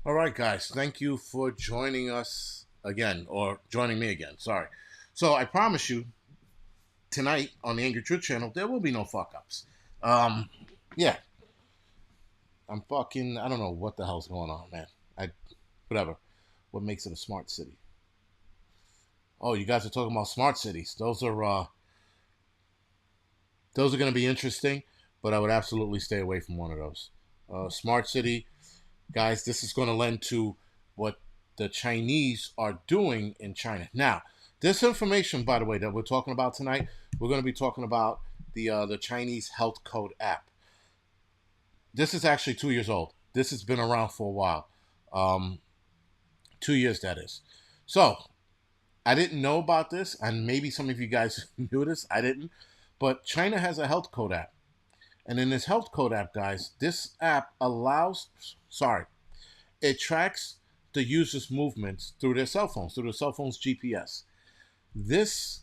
All right, guys. Thank you for joining us again, or joining me again. Sorry. So I promise you, tonight on the Angry Truth channel, there will be no fuck ups. Um, yeah, I'm fucking. I don't know what the hell's going on, man. Whatever. What makes it a smart city? Oh, you guys are talking about smart cities. Those are going to be interesting, but I would absolutely stay away from one of those. Smart city, guys. This is going to lend to what the Chinese are doing in China. Now, this information, by the way, that we're talking about tonight, we're going to be talking about the Chinese Health Code app. This is actually 2 years old. This has been around for a while, 2 years that is. So I didn't know about this, and maybe some of you guys knew this. I didn't, but China has a health code app, and in this health code app, guys, this app allows. Sorry, it tracks the user's movements through their cell phones, through their cell phone's GPS. This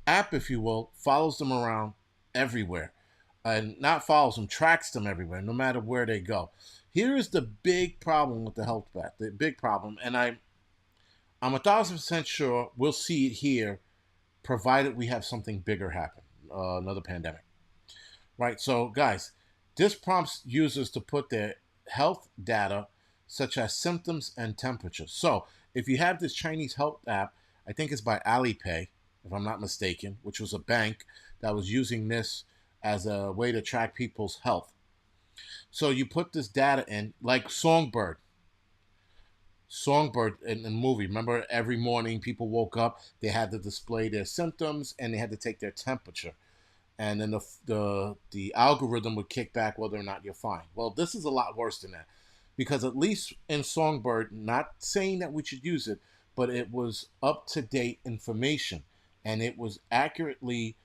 app, if you will, follows them around everywhere. And not follows them, tracks them everywhere, no matter where they go. Here is the big problem with the health app. The big problem, and I'm 1,000% sure we'll see it here, provided we have something bigger happen, another pandemic. Right? So, guys, this prompts users to put their health data, such as symptoms and temperature. So, if you have this Chinese health app, I think it's by Alipay, if I'm not mistaken, which was a bank that was using this as a way to track people's health. So, you put this data in, like Songbird in the movie. Remember, every morning people woke up, they had to display their symptoms and they had to take their temperature, and then the algorithm would kick back whether or not you're fine. Well, this is a lot worse than that, because at least in Songbird, not saying that we should use it, but it was up to date information, and it was accurately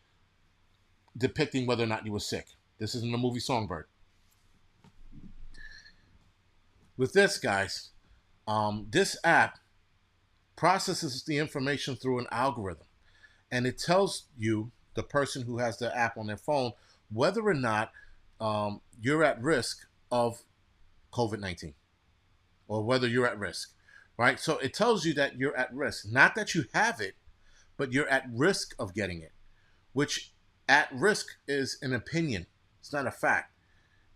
depicting whether or not you were sick. This is in the movie Songbird. With this, guys, this app processes the information through an algorithm, and it tells you, the person who has the app on their phone, whether or not you're at risk of COVID-19, or whether you're at risk, right? So it tells you that you're at risk, not that you have it, but you're at risk of getting it, which at risk is an opinion. It's not a fact.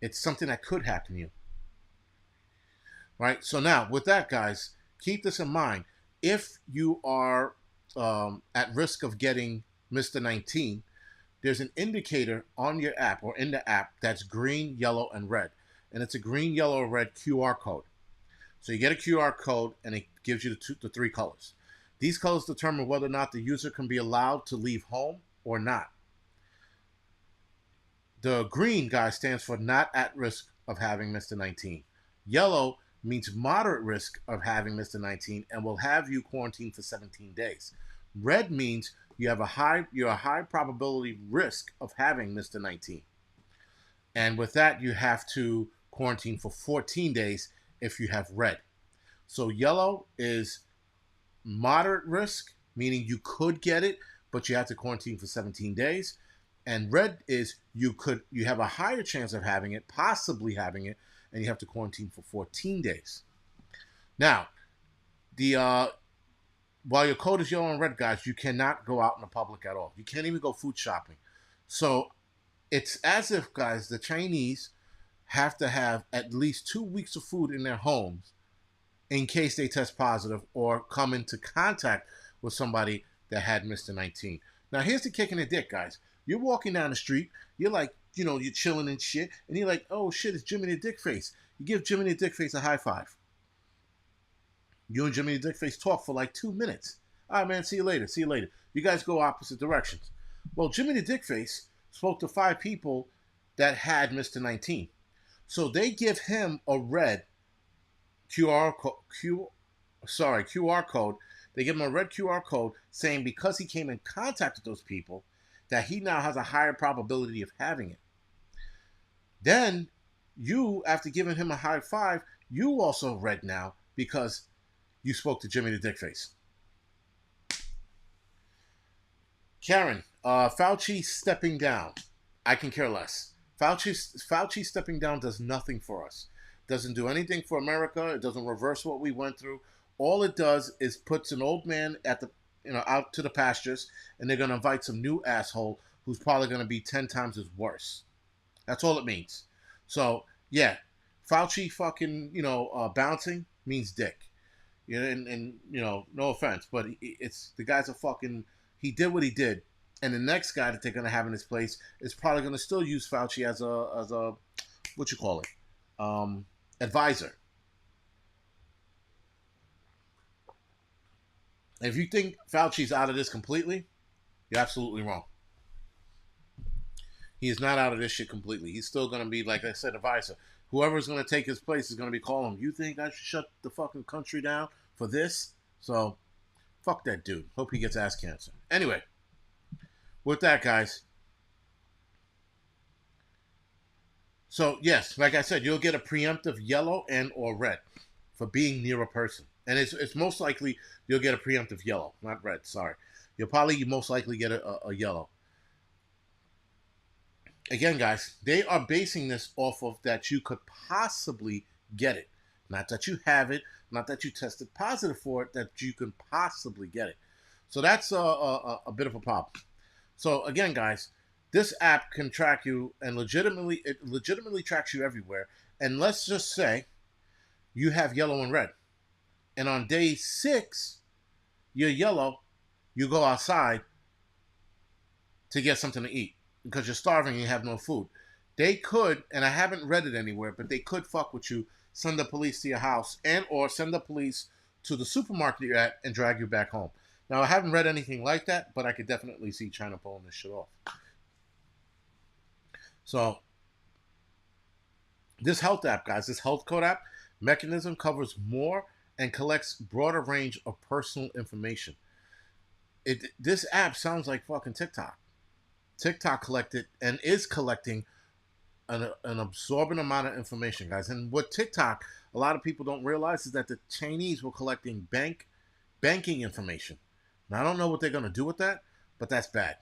It's something that could happen to you, right? So now, with that, guys, keep this in mind. If you are at risk of getting Mr. 19, there's an indicator on your app, or in the app, that's green, yellow, and red. And it's a green, yellow, red QR code. So you get a QR code, and it gives you the three colors. These colors determine whether or not the user can be allowed to leave home or not. The green, guy, stands for not at risk of having Mr. 19. Yellow means moderate risk of having Mr. 19 and will have you quarantined for 17 days. Red means you're a high probability risk of having Mr. 19. And with that, you have to quarantine for 14 days if you have red. So yellow is moderate risk, meaning you could get it, but you have to quarantine for 17 days. And red is you have a higher chance of having it, possibly having it, and you have to quarantine for 14 days. Now, the while your code is yellow and red, guys, you cannot go out in the public at all. You can't even go food shopping. So it's as if, guys, the Chinese have to have at least 2 weeks of food in their homes in case they test positive or come into contact with somebody that had Mr. 19. Now, here's the kick in the dick, guys. You're walking down the street, you're like, you're chilling and shit, and you're like, oh shit, it's Jimmy the Dickface. You give Jimmy the Dickface a high five. You and Jimmy the Dickface talk for like 2 minutes. All right, man, see you later. See you later. You guys go opposite directions. Well, Jimmy the Dickface spoke to 5 people that had Mr. 19. So they give him a red QR code. They give him a red QR code saying because he came in contact with those people, that he now has a higher probability of having it. Then you, after giving him a high five, you also red now because you spoke to Jimmy the Dickface. Karen, Fauci stepping down. I can care less. Fauci stepping down does nothing for us. doesn't do anything for America. It doesn't reverse what we went through. All it does is puts an old man at the out to the pastures, and they're gonna invite some new asshole who's probably gonna be 10 times as worse. That's all it means. So yeah, Fauci fucking bouncing means dick. And no offense, but it's the guy's a fucking. He did what he did, and the next guy that they're gonna have in his place is probably gonna still use Fauci as a what you call it, advisor. And if you think Fauci's out of this completely, you're absolutely wrong. He is not out of this shit completely. He's still gonna be, like I said, advisor. Whoever's gonna take his place is gonna be calling him. You think I should shut the fucking country down for this? So fuck that dude. Hope he gets ass cancer. Anyway, with that, guys. So yes, like I said, you'll get a preemptive yellow and or red for being near a person, and it's most likely you'll get a preemptive yellow, not red. Sorry, you'll probably most likely get a yellow. Again, guys, they are basing this off of that you could possibly get it, not that you have it, not that you tested positive for it, that you can possibly get it. So that's a bit of a problem. So again, guys, this app can track you and legitimately tracks you everywhere. And let's just say you have yellow and red, and on day 6 you're yellow, you go outside to get something to eat because you're starving and you have no food. They could, and I haven't read it anywhere, but they could fuck with you, send the police to your house, and or send the police to the supermarket you're at and drag you back home. Now, I haven't read anything like that, but I could definitely see China pulling this shit off. So, this health app, guys, this health code app mechanism covers more and collects broader range of personal information. This app sounds like fucking TikTok. TikTok collected and is collecting an absorbent amount of information, guys. And what TikTok, a lot of people don't realize, is that the Chinese were collecting banking information. Now, I don't know what they're going to do with that, but that's bad.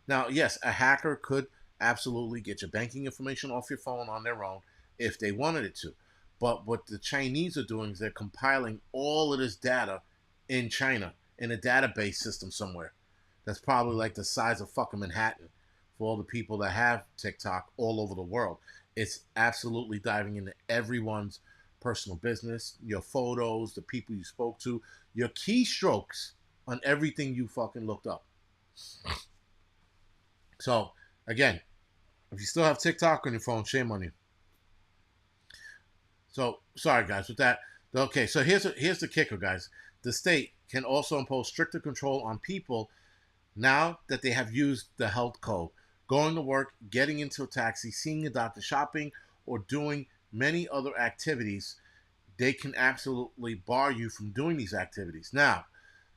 Now, yes, a hacker could absolutely get your banking information off your phone on their own if they wanted it to. But what the Chinese are doing is they're compiling all of this data in China in a database system somewhere. That's probably like the size of fucking Manhattan for all the people that have TikTok all over the world. It's absolutely diving into everyone's personal business, your photos, the people you spoke to, your keystrokes on everything you fucking looked up. So, again, if you still have TikTok on your phone, shame on you. So, sorry, guys, with that. Okay, so here's the kicker, guys. The state can also impose stricter control on people now that they have used the health code. Going to work, getting into a taxi, seeing a doctor, shopping, or doing many other activities, they can absolutely bar you from doing these activities. Now,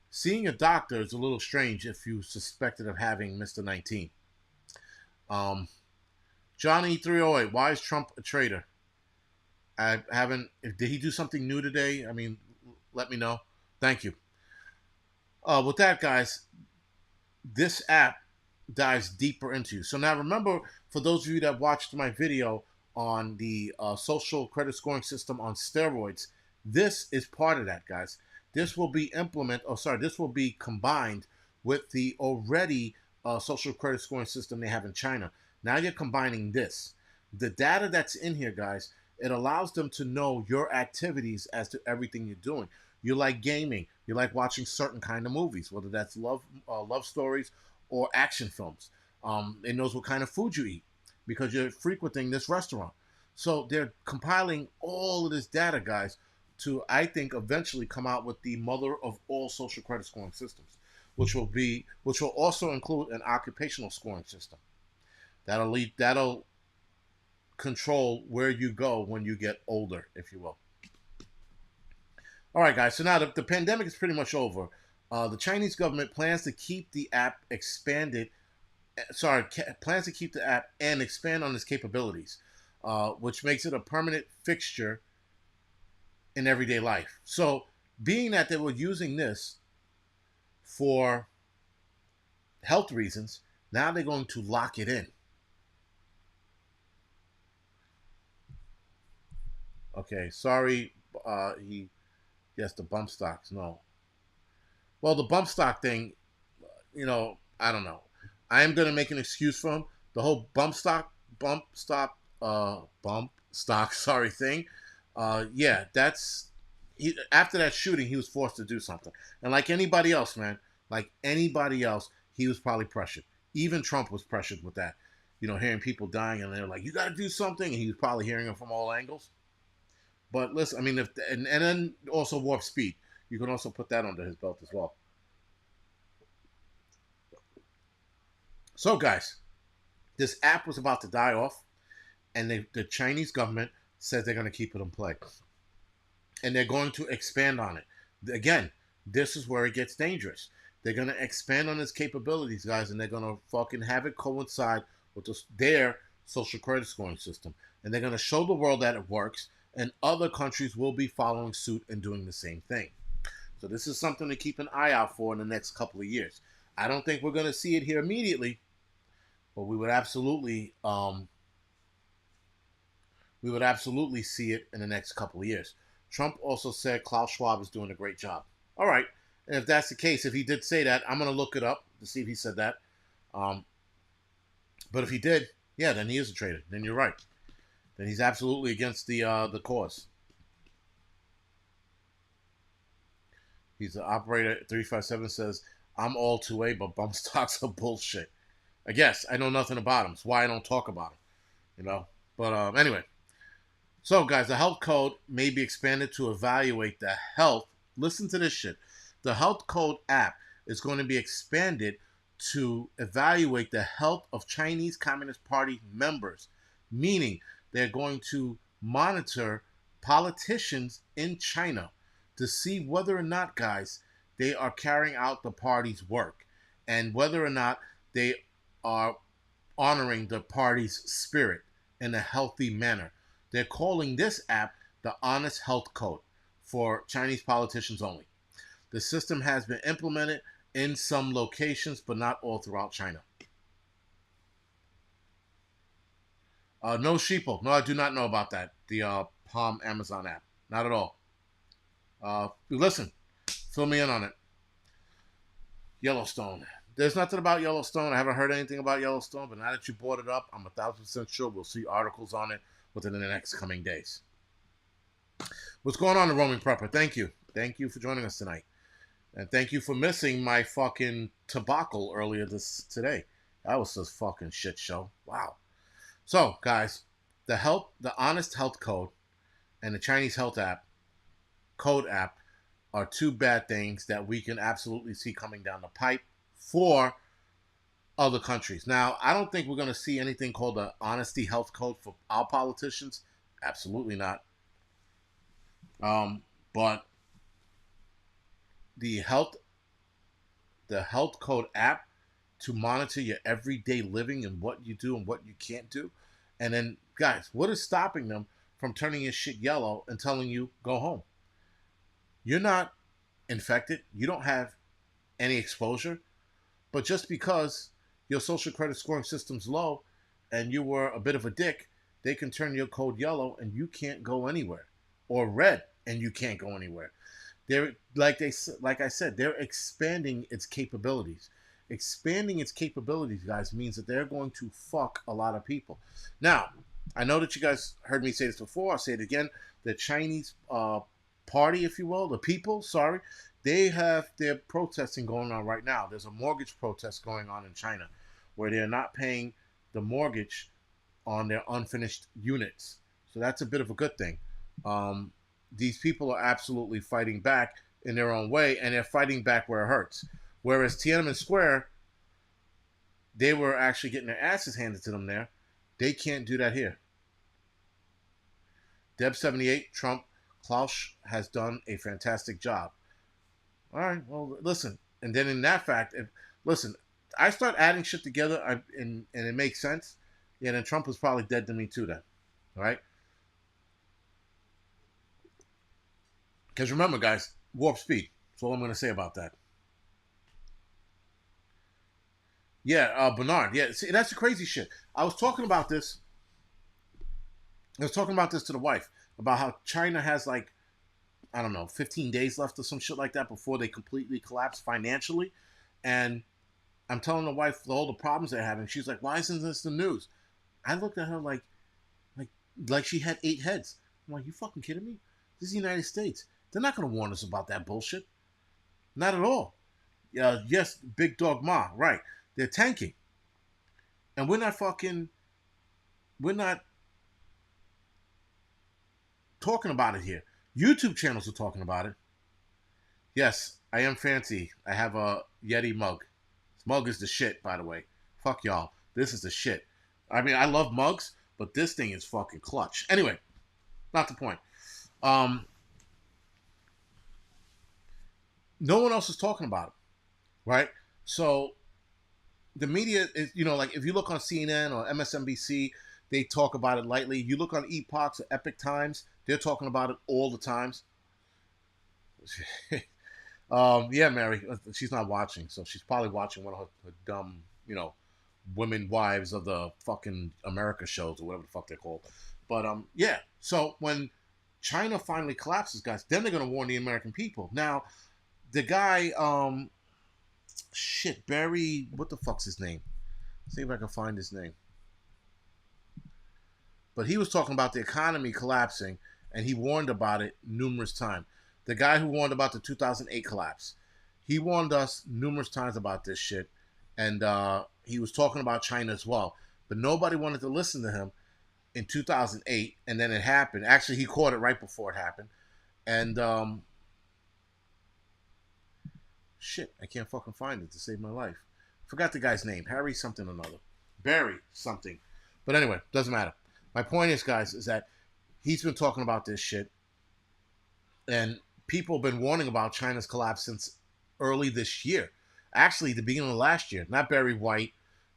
seeing a doctor is a little strange if you suspected of having Mr. 19. Johnny 308, why is Trump a traitor? I haven't. Did he do something new today? I mean, let me know. Thank you. With that, guys, this app dives deeper into you. So now remember, for those of you that watched my video on the social credit scoring system on steroids, this is part of that, guys. This will be this will be combined with the already social credit scoring system they have in China. Now you're combining this. The data that's in here, guys, it allows them to know your activities as to everything you're doing. You like gaming. You like watching certain kind of movies, whether that's love stories or action films. It knows what kind of food you eat because you're frequenting this restaurant. So they're compiling all of this data, guys, to, I think, eventually come out with the mother of all social credit scoring systems, which will also include an occupational scoring system. That'll control where you go when you get older, if you will. All right, guys. So now the pandemic is pretty much over. The Chinese government plans to keep the app plans to keep the app and expand on its capabilities, which makes it a permanent fixture in everyday life. So, being that they were using this for health reasons, now they're going to lock it in. Okay, sorry. He yes, the bump stocks. No, well, the bump stock thing. I don't know. I am gonna make an excuse for him. The whole bump stock, sorry thing. Yeah, that's after that shooting, he was forced to do something. And like anybody else, man, like anybody else, he was probably pressured. Even Trump was pressured with that. Hearing people dying and they're like, "You got to do something," and he was probably hearing it from all angles. But listen, I mean, if and then also warp speed, you can also put that under his belt as well. So, guys, this app was about to die off, and the Chinese government says they're going to keep it in play, and they're going to expand on it. Again, this is where it gets dangerous. They're going to expand on its capabilities, guys, and they're going to fucking have it coincide with their social credit scoring system, and they're going to show the world that it works, and other countries will be following suit and doing the same thing. So this is something to keep an eye out for in the next couple of years. I don't think we're going to see it here immediately, but we would absolutely see it in the next couple of years. Trump also said Klaus Schwab is doing a great job. All right, and if that's the case, if he did say that, I'm going to look it up to see if he said that. Um, but if he did, yeah, then he is a traitor. Then you're right. Then he's absolutely against the cause. He's the operator. 357 says, "I'm all 2A, but bump stocks are bullshit." I guess I know nothing about him. It's why I don't talk about him. But anyway, so, guys, the health code may be expanded to evaluate the health. Listen to this shit. The health code app is going to be expanded to evaluate the health of Chinese Communist Party members, meaning they're going to monitor politicians in China to see whether or not, guys, they are carrying out the party's work and whether or not they are honoring the party's spirit in a healthy manner. They're calling this app the Honest Health Code for Chinese politicians only. The system has been implemented in some locations, but not all throughout China. No sheeple. No, I do not know about that. The Palm Amazon app. Not at all. Listen, fill me in on it. Yellowstone. There's nothing about Yellowstone. I haven't heard anything about Yellowstone, but now that you brought it up, I'm 1,000% sure we'll see articles on it within the next coming days. What's going on, the Roman Prepper? Thank you. Thank you for joining us tonight. And thank you for missing my fucking tobacco earlier today. That was a fucking shit show. Wow. So, guys, the Honest Health Code and the Chinese Health Code app are two bad things that we can absolutely see coming down the pipe for other countries. Now, I don't think we're going to see anything called the Honesty Health Code for our politicians. Absolutely not. But the health code app to monitor your everyday living and what you do and what you can't do. And then, guys, what is stopping them from turning your shit yellow and telling you go home? You're not infected. You don't have any exposure. But just because your social credit scoring system's low and you were a bit of a dick, they can turn your code yellow and you can't go anywhere, or red and you can't go anywhere. They're like I said, they're expanding its capabilities. Expanding its capabilities, guys, means that they're going to fuck a lot of people. Now, I know that you guys heard me say this before. I'll say it again. The Chinese party, if you will, the people, sorry, they have their protesting going on right now. There's a mortgage protest going on in China where they're not paying the mortgage on their unfinished units. So that's a bit of a good thing. These people are absolutely fighting back in their own way, and they're fighting back where it hurts. Whereas Tiananmen Square, they were actually getting their asses handed to them there. They can't do that here. Deb78, Trump, Klaus has done a fantastic job. All right, well, listen. And then in that fact, listen, I start adding shit together and it makes sense. Yeah, then Trump was probably dead to me too then. All right? Because remember, guys, warp speed. That's all I'm going to say about that. Yeah, Bernard. Yeah, see, that's the crazy shit. I was talking about this to the wife. about how China has like, I don't know, 15 days left or some shit like that before they completely collapse financially. And I'm telling the wife all the problems they're having. She's like, "Why isn't this the news?" I looked at her like, like she had 8 heads. I'm like, "You fucking kidding me? This is the United States. They're not going to warn us about that bullshit. Not at all." Yes, big dog ma, right? They're tanking, and we're not talking about it here. YouTube channels are talking about it. Yes, I am fancy. I have a Yeti mug. This mug is the shit, by the way. Fuck y'all. This is the shit. I mean, I love mugs, but this thing is fucking clutch. Anyway, not the point. Um, no one else is talking about it, right? So the media is, like if you look on CNN or MSNBC, they talk about it lightly. You look on Epochs or Epic Times, they're talking about it all the times. Yeah, Mary, she's not watching, so she's probably watching one of her dumb, women wives of the fucking America shows or whatever the fuck they're called. But yeah. So when China finally collapses, guys, then they're gonna warn the American people. Now, the guy, shit, Barry, what the fuck's his name? See if I can find his name. But he was talking about the economy collapsing, and he warned about it numerous times. The guy who warned about the 2008 collapse, he warned us numerous times about this shit, and he was talking about China as well. But nobody wanted to listen to him in 2008, and then it happened. Actually, he caught it right before it happened, and shit, I can't fucking find it to save my life. Forgot the guy's name, Harry something or another, Barry something. But anyway, doesn't matter. My point is, guys, is that he's been talking about this shit, and people have been warning about China's collapse since early this year. Actually, the beginning of last year, not Barry White.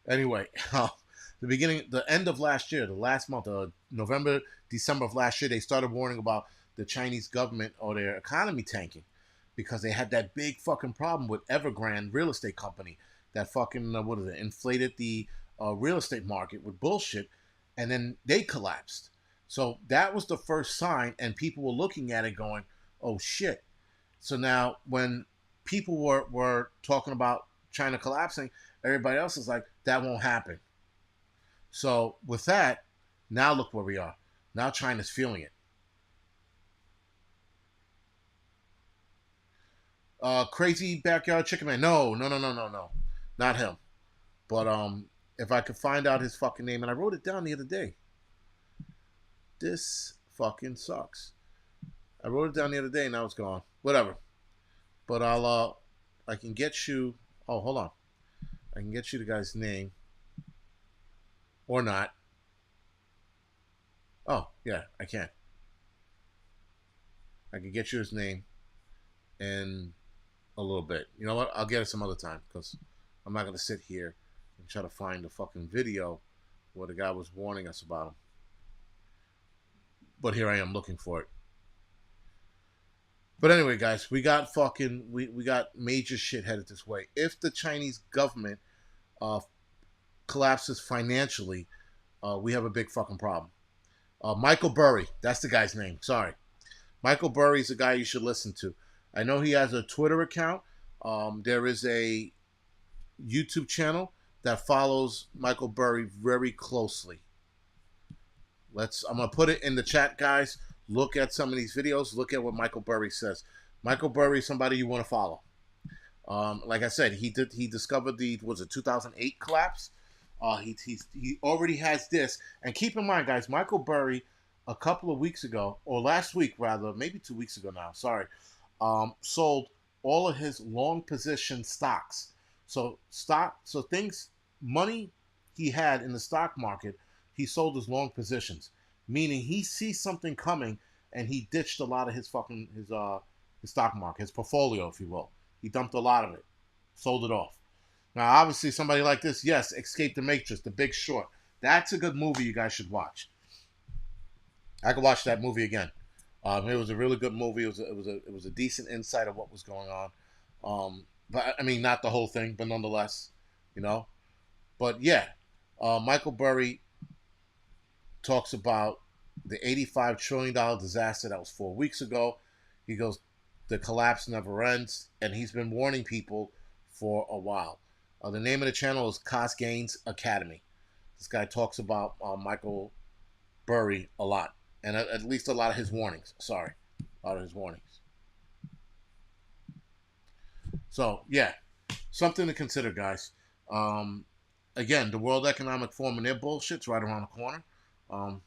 Anyway, the end of last year, the last month, November, December of last year, they started warning about the Chinese government or their economy tanking because they had that big fucking problem with Evergrande real estate company that fucking inflated the real estate market with bullshit, and then they collapsed. So that was the first sign, and people were looking at it going, "Oh shit!" So now when people were talking about China collapsing, everybody else is like, "That won't happen." So with that, now look where we are. Now China's feeling it. Crazy backyard chicken man. No, no, no, no, no, no, not him. But if I could find out his fucking name, and I wrote it down the other day. This fucking sucks. I wrote it down the other day, and now it's gone. Whatever. But I can get you. Oh, hold on. I can get you the guy's name, or not. Oh, yeah, I can. I can get you his name in a little bit. You know what? I'll get it some other time because I'm not gonna sit here and try to find the fucking video where the guy was warning us about him. But here I am looking for it. But anyway, guys, we got major shit headed this way. If the Chinese government uh, collapses financially, we have a big fucking problem. Michael Burry, that's the guy's name. Sorry, Michael Burry is a guy you should listen to. I know he has a Twitter account. There is a YouTube channel that follows Michael Burry very closely. I'm gonna put it in the chat, guys. Look at some of these videos. Look at what Michael Burry says. Michael Burry is somebody you want to follow. Like I said, he discovered the 2008 collapse. He already has this. And keep in mind, guys, Michael Burry a couple of weeks ago, or last week rather, maybe 2 weeks ago now. Sorry, sold all of his long position stocks. So things, money he had in the stock market, he sold his long positions, meaning he sees something coming and he ditched a lot of his stock market, his portfolio, if you will. He dumped a lot of it, sold it off. Now, obviously, somebody like this, yes, Escape the Matrix, The Big Short. That's a good movie you guys should watch. I could watch that movie again. It was a really good movie. It was a decent insight of what was going on. But I mean, not the whole thing, but nonetheless, you know. But yeah, Michael Burry talks about the $85 trillion disaster that was 4 weeks ago. He goes, the collapse never ends, and he's been warning people for a while. The name of the channel is Cost Gains Academy. This guy talks about Michael Burry a lot, and at least a lot of his warnings. Sorry, a lot of his warnings. So yeah, something to consider, guys. Um, Again, the World Economic Forum and their bullshit's right around the corner. Um,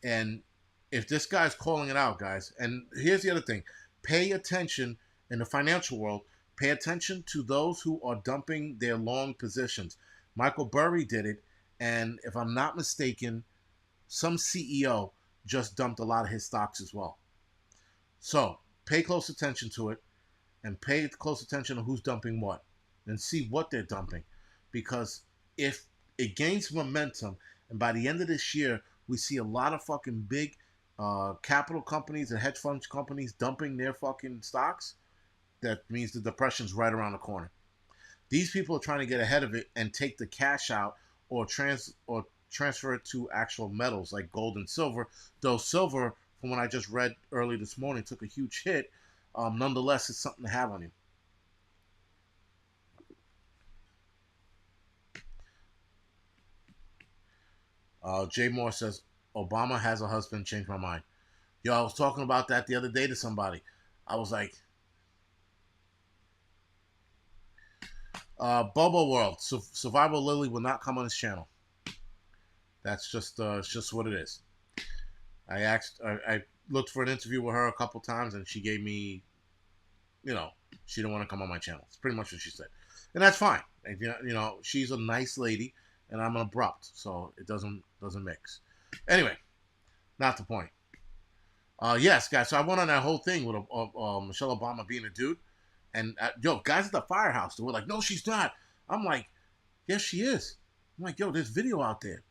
and if this guy's calling it out, guys, and here's the other thing: pay attention in the financial world. Pay attention to those who are dumping their long positions. Michael Burry did it, and if I'm not mistaken, some CEO just dumped a lot of his stocks as well. So pay close attention to it, and pay close attention to who's dumping what, and see what they're dumping, because if it gains momentum, and by the end of this year we see a lot of fucking big capital companies and hedge fund companies dumping their fucking stocks, that means the depression's right around the corner. These people are trying to get ahead of it and take the cash out, or transfer it to actual metals like gold and silver. Though silver, from what I just read early this morning, took a huge hit. Nonetheless, it's something to have on you. Jay Moore says, Obama has a husband, changed my mind. Yo, I was talking about that the other day to somebody. I was like, Bobo World, Survival Lily will not come on this channel. That's just it's just what it is. I looked for an interview with her a couple times, and she gave me, she didn't want to come on my channel. It's pretty much what she said, and that's fine. She's a nice lady, and I'm abrupt, so it doesn't mix. Anyway, not the point. Yes, guys. So I went on that whole thing with Michelle Obama being a dude, and guys at the firehouse, they were like, "No, she's not." I'm like, "Yes, she is." I'm like, "Yo, there's video out there.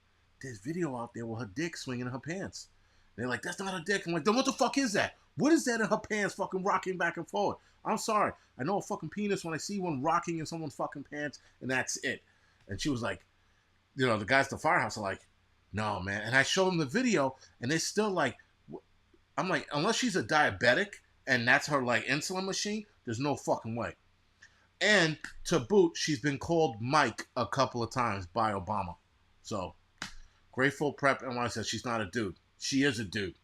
There's video out there with her dick swinging in her pants." They're like, "That's not her dick." I'm like, "Then what the fuck is that? What is that in her pants, fucking rocking back and forth?" I'm sorry. I know a fucking penis when I see one rocking in someone's fucking pants, and that's it. And she was like, the guys at the firehouse are like, "No, man." And I show them the video, and they're still like, I'm like, unless she's a diabetic and that's her like insulin machine, there's no fucking way. And to boot, she's been called Mike a couple of times by Obama. So, Grateful Prep NY says she's not a dude. She is a dude.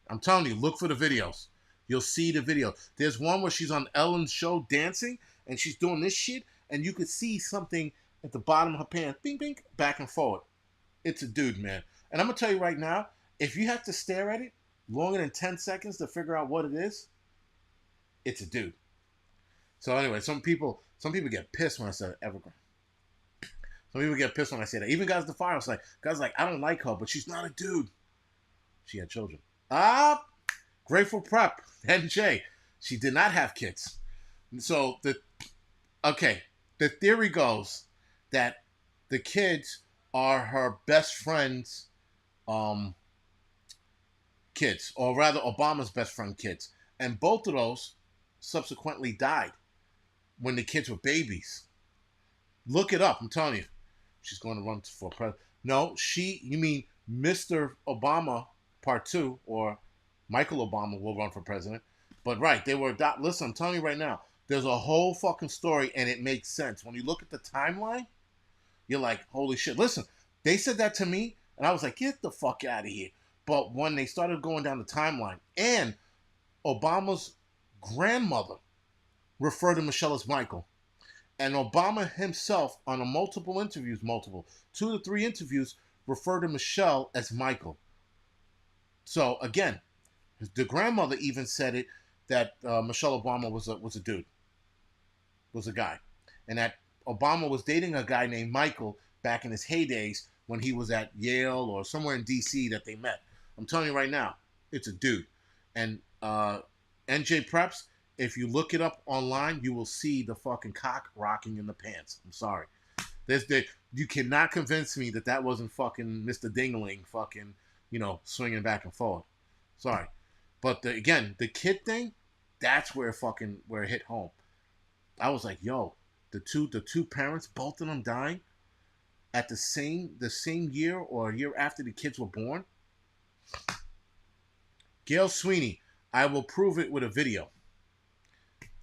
I'm telling you, look for the videos. You'll see the video. There's one where she's on Ellen's show dancing, and she's doing this shit, and you could see something at the bottom of her pants, bing, bing, back and forward. It's a dude, man. And I'm going to tell you right now, if you have to stare at it longer than 10 seconds to figure out what it is, it's a dude. So anyway, some people get pissed when I say Evergreen. Some people get pissed when I say that. Even guys at the fire, guys like, I don't like her, but she's not a dude. She had children. Grateful Prep, NJ. She did not have kids. So the theory goes that the kids are her best friend's kids, or rather Obama's best friend kids. And both of those subsequently died when the kids were babies. Look it up. I'm telling you. She's going to run for president. No, you mean Mr. Obama Part 2, or Michael Obama will run for president. But right, they were adopted. Listen, I'm telling you right now, there's a whole fucking story, and it makes sense. When you look at the timeline, you're like, holy shit. Listen, they said that to me, and I was like, get the fuck out of here. But when they started going down the timeline, and Obama's grandmother referred to Michelle as Michael, and Obama himself on multiple interviews, 2 to 3 interviews, referred to Michelle as Michael. So again, the grandmother even said it, that Michelle Obama was a dude, was a guy, and that Obama was dating a guy named Michael back in his heydays when he was at Yale or somewhere in D.C. that they met. I'm telling you right now, it's a dude. And NJ Preps, if you look it up online, you will see the fucking cock rocking in the pants. I'm sorry. You cannot convince me that wasn't fucking Mr. Dingling fucking, swinging back and forth. Sorry. But again, the kid thing, that's where it hit home. I was like, yo, the two parents, both of them dying. at the same year or a year after the kids were born. Gail Sweeney, I will prove it with a video.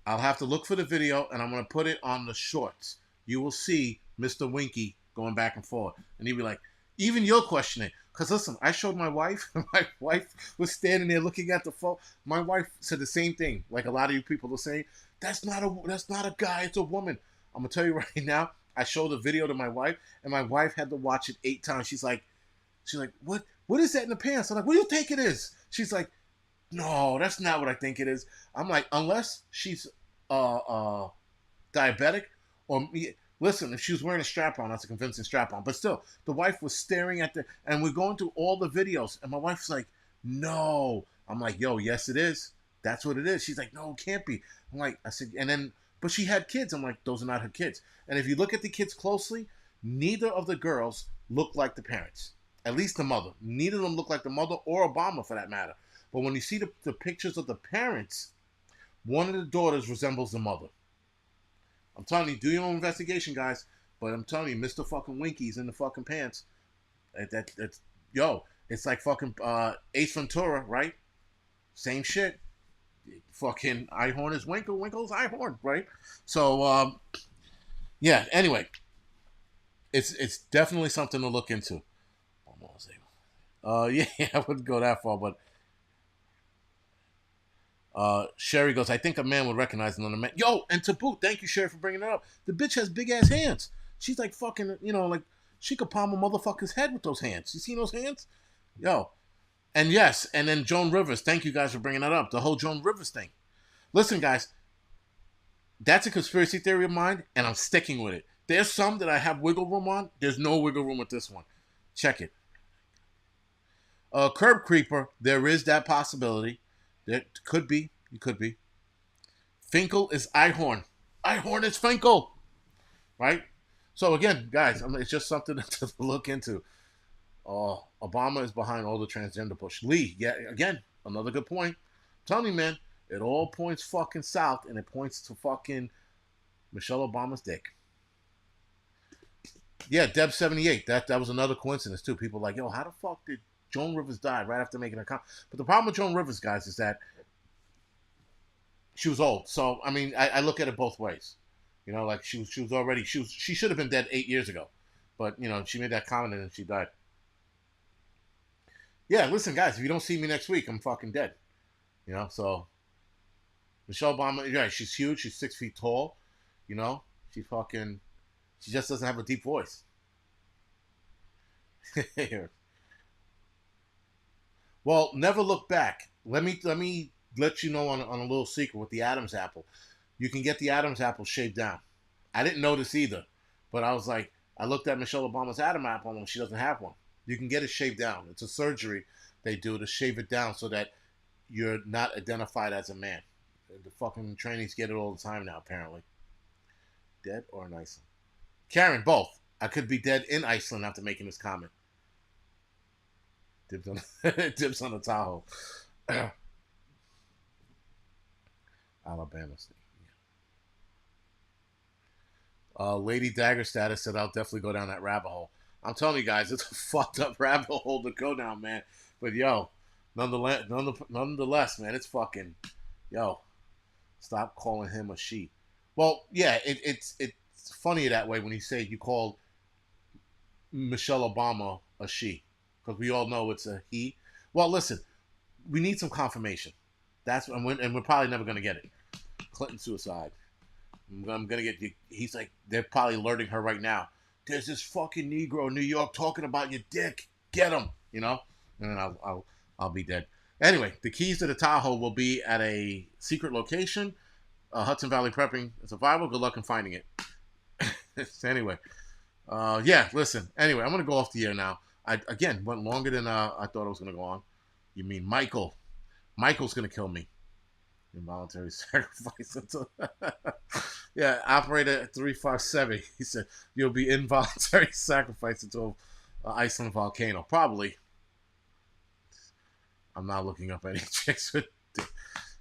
I'll have to look for the video, and I'm going to put it on the shorts. You will see Mr. Winky going back and forth. And he'll be like, even you'll question it. Because listen, I showed my wife. My wife was standing there looking at the phone. My wife said the same thing. Like a lot of you people are saying, that's not a guy, it's a woman. I'm going to tell you right now, I showed the video to my wife, and my wife had to watch it 8 times. She's like, what is that in the pants? I'm like, what do you think it is? She's like, no, that's not what I think it is. I'm like, unless she's diabetic, or listen, if she was wearing a strap-on, that's a convincing strap-on. But still, the wife was staring at and we're going through all the videos, and my wife's like, no. I'm like, yo, yes, it is. That's what it is. She's like, no, it can't be. I'm like, I said, and then, but she had kids. I'm like, those are not her kids. And if you look at the kids closely, neither of the girls look like the parents. At least the mother. Neither of them look like the mother or Obama, for that matter. But when you see the pictures of the parents, one of the daughters resembles the mother. I'm telling you, do your own investigation, guys. But I'm telling you, Mr. fucking Winky's in the fucking pants. That's it's like fucking Ace Ventura, right? Same shit. Fucking Einhorn is Winkle, Winkle's Einhorn, right? So, yeah, anyway. It's definitely something to look into. Yeah, I wouldn't go that far, but Sherry goes, I think a man would recognize another man. Yo, and to boot, thank you, Sherry, for bringing it up. The bitch has big ass hands. She's like fucking, like she could palm a motherfucker's head with those hands. You seen those hands? Yo. And yes, and then Joan Rivers, thank you guys for bringing that up. The whole Joan Rivers thing. Listen, guys, that's a conspiracy theory of mine, and I'm sticking with it. There's some that I have wiggle room on. There's no wiggle room with this one. Check it. Curb Creeper, there is that possibility. There could be. You could be. Finkel is Einhorn. Einhorn is Finkel. Right? So again, guys, it's just something to look into. Obama is behind all the transgender push. Lee, yeah, again, another good point. I'm telling you, man, it all points fucking south, and it points to fucking Michelle Obama's dick. Yeah, Deb78. That was another coincidence too. People like, yo, how the fuck did Joan Rivers die right after making a comment? But the problem with Joan Rivers, guys, is that she was old. So I mean, I look at it both ways. Like she should have been dead 8 years ago, but she made that comment and then she died. Yeah, listen, guys, if you don't see me next week, I'm fucking dead. So Michelle Obama, yeah, she's huge. She's 6 feet tall. She just doesn't have a deep voice. Well, never look back. Let me let you know on a little secret with the Adam's apple. You can get the Adam's apple shaved down. I didn't notice either, but I was like, I looked at Michelle Obama's Adam's apple and she doesn't have one. You can get it shaved down. It's a surgery they do to shave it down so that you're not identified as a man. The fucking trainees get it all the time now, apparently. Dead or in Iceland? Karen, both. I could be dead in Iceland after making this comment. Dibs on the Tahoe. Alabama State. Yeah. Lady Dagger Status said, I'll definitely go down that rabbit hole. I'm telling you guys, it's a fucked up rabbit hole to go down, man. But yo, nonetheless, man, it's fucking, yo, stop calling him a she. Well, yeah, it's funny that way when you call Michelle Obama a she, because we all know it's a he. Well, listen, we need some confirmation. And we're probably never gonna get it. Clinton suicide. I'm gonna get you. He's like, they're probably alerting her right now. There's this fucking Negro in New York talking about your dick. Get him, And then I'll be dead. Anyway, the keys to the Tahoe will be at a secret location. Hudson Valley Prepping Survival. Good luck in finding it. Anyway, yeah. Listen. Anyway, I'm gonna go off the air now. I again went longer than I thought I was gonna go on. You mean Michael? Michael's gonna kill me. Involuntary sacrifice until yeah, operator 357. He said you'll be involuntary sacrifice until Iceland volcano. Probably. I'm not looking up any chicks with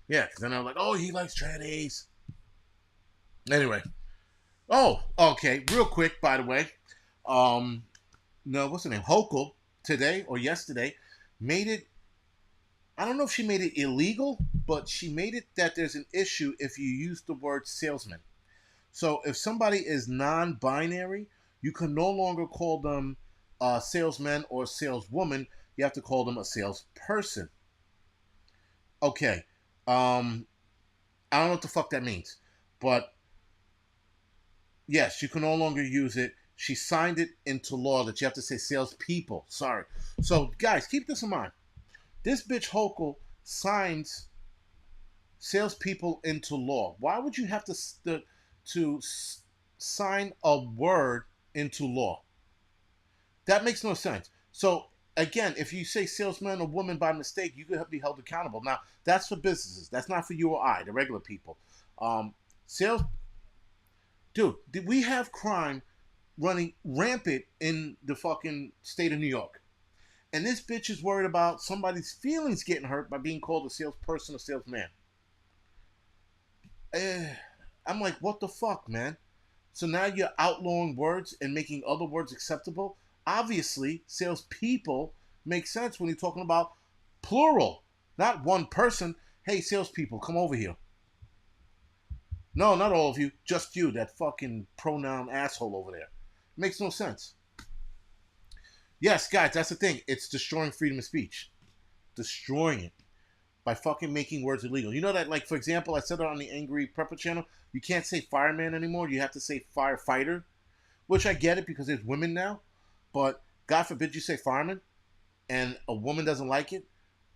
yeah, because then I'm like, oh, he likes trannies. Anyway. Oh, okay. Real quick, by the way. Um, no, what's her name? Hochul today or yesterday made it. I don't know if she made it illegal, but she made it that there's an issue if you use the word salesman. So if somebody is non-binary, you can no longer call them a salesman or saleswoman. You have to call them a salesperson. Okay. I don't know what the fuck that means, but yes, you can no longer use it. She signed it into law that you have to say salespeople. Sorry. So guys, keep this in mind. This bitch Hochul signs salespeople into law. Why would you have to sign a word into law? That makes no sense. So again, if you say salesman or woman by mistake, you could be held accountable. Now that's for businesses. That's not for you or I, the regular people. Sales, dude. We have crime running rampant in the fucking state of New York, and this bitch is worried about somebody's feelings getting hurt by being called a salesperson or salesman. I'm like, what the fuck, man? So now you're outlawing words and making other words acceptable. Obviously, salespeople make sense when you're talking about plural, not one person. Hey, salespeople, come over here. No, not all of you, just you, that fucking pronoun asshole over there. Makes no sense. Yes, guys, that's the thing. It's destroying freedom of speech. Destroying it by fucking making words illegal. You know that, like, for example, I said it on the Angry Prepper channel, you can't say fireman anymore. You have to say firefighter, which I get it because there's women now. But God forbid you say fireman and a woman doesn't like it.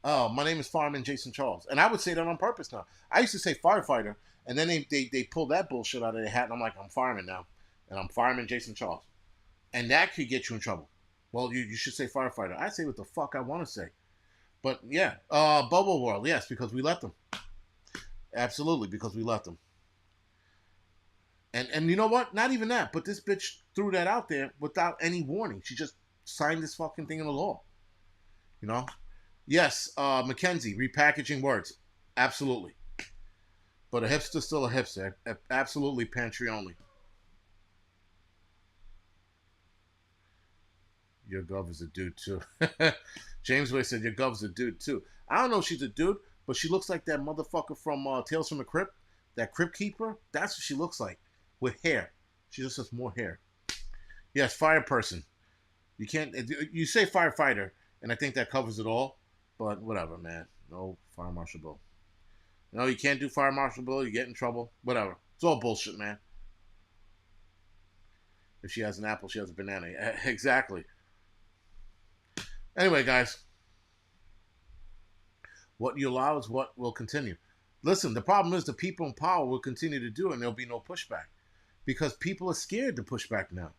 Oh, my name is Fireman Jason Charles. And I would say that on purpose now. I used to say firefighter, and then they pull that bullshit out of their hat, and I'm like, I'm fireman now. And I'm Fireman Jason Charles. And that could get you in trouble. Well, you should say firefighter. I say what the fuck I want to say. But yeah, Bubble World, yes, because we let them. Absolutely, because we let them. And you know what? Not even that, but this bitch threw that out there without any warning. She just signed this fucking thing into law. You know? Yes, Mackenzie, repackaging words. Absolutely. But a hipster's still a hipster. Absolutely pantry only. Your gov is a dude too. James Way said your gov's a dude too. I don't know if she's a dude, but she looks like that motherfucker from Tales from the Crypt, that Crypt Keeper. That's what she looks like, with hair. She just has more hair. Yes, fire person. You can't. You say firefighter, and I think that covers it all. But whatever, man. No fire marshal bill. No, you can't do fire marshal bill. You get in trouble. Whatever. It's all bullshit, man. If she has an apple, she has a banana. Exactly. Anyway, guys, what you allow is what will continue. Listen, the problem is the people in power will continue to do it, and there'll be no pushback because people are scared to push back now.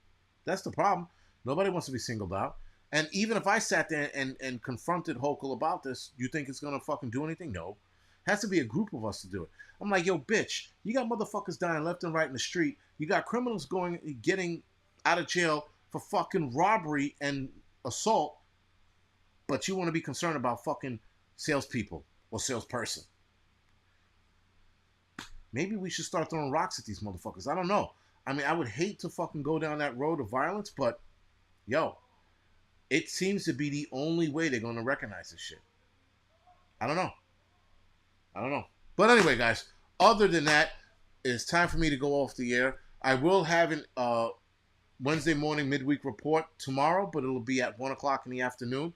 That's the problem. Nobody wants to be singled out. And even if I sat there and confronted Hochul about this, you think it's going to fucking do anything? No. It has to be a group of us to do it. I'm like, yo, bitch, you got motherfuckers dying left and right in the street. You got criminals getting out of jail for fucking robbery and assault, but you want to be concerned about fucking salespeople or salesperson. Maybe we should start throwing rocks at these motherfuckers. I don't know. I mean, I would hate to fucking go down that road of violence, but yo, it seems to be the only way they're going to recognize this shit. I don't know. But anyway, guys, other than that, it's time for me to go off the air. I will have an Wednesday morning midweek report tomorrow, but it'll be at 1 o'clock in the afternoon.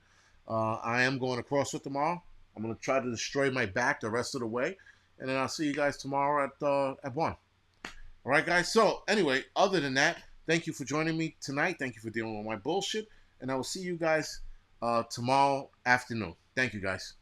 I am going to CrossFit tomorrow. I'm going to try to destroy my back the rest of the way. And then I'll see you guys tomorrow at 1. All right, guys? So, anyway, other than that, thank you for joining me tonight. Thank you for dealing with my bullshit. And I will see you guys tomorrow afternoon. Thank you, guys.